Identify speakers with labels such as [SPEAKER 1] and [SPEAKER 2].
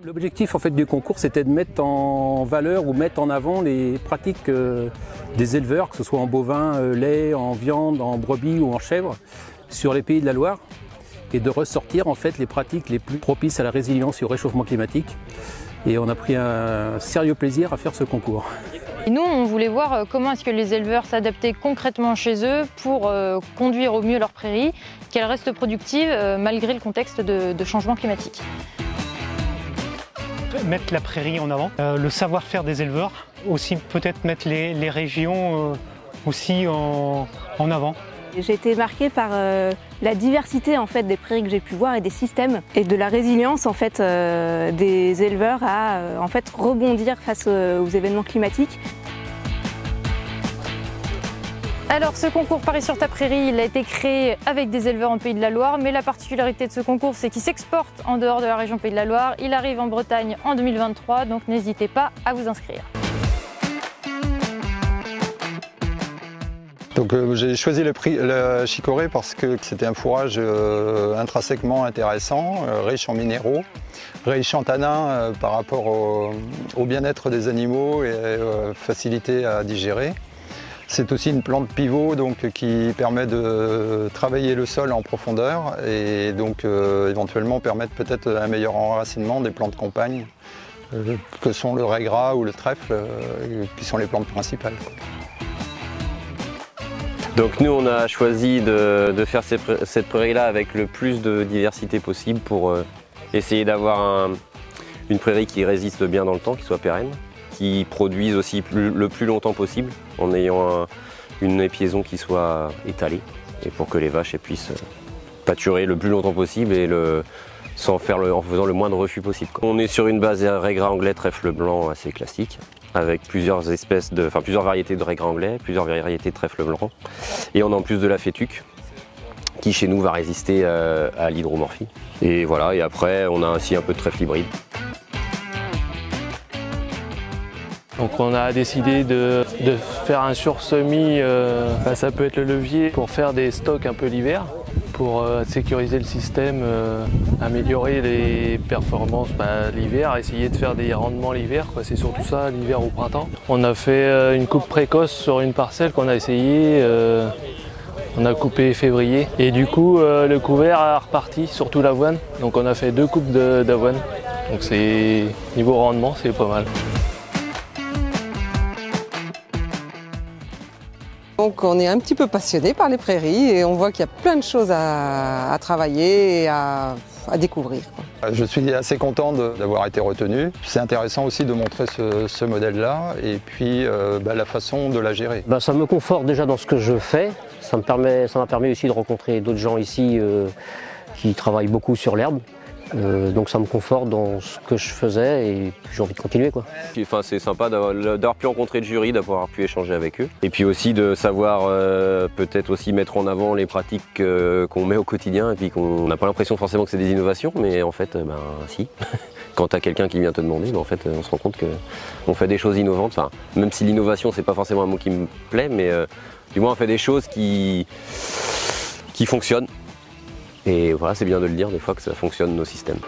[SPEAKER 1] L'objectif en fait du concours, c'était de mettre en valeur ou mettre en avant les pratiques des éleveurs, que ce soit en bovin, lait, en viande, en brebis ou en chèvre, sur les pays de la Loire, et de ressortir en fait les pratiques les plus propices à la résilience et au réchauffement climatique. Et on a pris un sérieux plaisir à faire ce concours.
[SPEAKER 2] Et nous, on voulait voir comment est-ce que les éleveurs s'adaptaient concrètement chez eux pour conduire au mieux leurs prairies, qu'elles restent productives malgré le contexte de changement climatique.
[SPEAKER 3] Mettre la prairie en avant, le savoir-faire des éleveurs, aussi peut-être mettre les régions aussi en avant.
[SPEAKER 4] J'ai été marquée par la diversité en fait, des prairies que j'ai pu voir et des systèmes et de la résilience en fait, des éleveurs à en fait, rebondir face aux événements climatiques.
[SPEAKER 2] Alors ce concours Paris sur ta prairie, il a été créé avec des éleveurs en Pays de la Loire, mais la particularité de ce concours, c'est qu'il s'exporte en dehors de la région Pays de la Loire. Il arrive en Bretagne en 2023, donc n'hésitez pas à vous inscrire.
[SPEAKER 5] Donc j'ai choisi la chicorée parce que c'était un fourrage intrinsèquement intéressant, riche en minéraux, riche en tanins par rapport au bien-être des animaux et facilité à digérer. C'est aussi une plante pivot donc, qui permet de travailler le sol en profondeur et donc éventuellement permettre peut-être un meilleur enracinement des plantes compagnes que sont le ray gras ou le trèfle qui sont les plantes principales.
[SPEAKER 6] Donc nous on a choisi de faire cette prairie-là avec le plus de diversité possible pour essayer d'avoir une prairie qui résiste bien dans le temps, qui soit pérenne, qui produise aussi le plus longtemps possible en ayant une épiaison qui soit étalée et pour que les vaches puissent pâturer le plus longtemps possible et en faisant le moins de refus possible. On est sur une base ray gras anglais trèfle blanc assez classique, avec plusieurs variétés de ray gras anglais, plusieurs variétés de trèfle blanc. Et on a en plus de la fétuque, qui chez nous va résister à l'hydromorphie. Et voilà, et après on a aussi un peu de trèfle hybride.
[SPEAKER 7] Donc on a décidé de faire un sursemis, ça peut être le levier pour faire des stocks un peu l'hiver, pour sécuriser le système, améliorer les performances l'hiver, essayer de faire des rendements l'hiver, c'est surtout ça l'hiver au printemps. On a fait une coupe précoce sur une parcelle qu'on a essayé, on a coupé février et du coup le couvert a reparti, surtout l'avoine, donc on a fait 2 coupes d'avoine, donc niveau rendement c'est pas mal.
[SPEAKER 8] Donc on est un petit peu passionné par les prairies et on voit qu'il y a plein de choses à travailler et à découvrir.
[SPEAKER 5] Je suis assez content d'avoir été retenu. C'est intéressant aussi de montrer ce modèle-là et puis la façon de la gérer.
[SPEAKER 9] Ça me conforte déjà dans ce que je fais. Ça m'a permis aussi de rencontrer d'autres gens ici qui travaillent beaucoup sur l'herbe. Donc ça me conforte dans ce que je faisais et j'ai envie de continuer quoi.
[SPEAKER 6] Enfin, c'est sympa d'avoir pu rencontrer le jury, d'avoir pu échanger avec eux. Et puis aussi de savoir peut-être aussi mettre en avant les pratiques qu'on met au quotidien et puis qu'on n'a pas l'impression forcément que c'est des innovations, mais en fait si. Quand tu as quelqu'un qui vient te demander, en fait on se rend compte qu'on fait des choses innovantes. Enfin, même si l'innovation c'est pas forcément un mot qui me plaît, mais du moins on fait des choses qui fonctionnent. Et voilà, c'est bien de le dire des fois que ça fonctionne nos systèmes.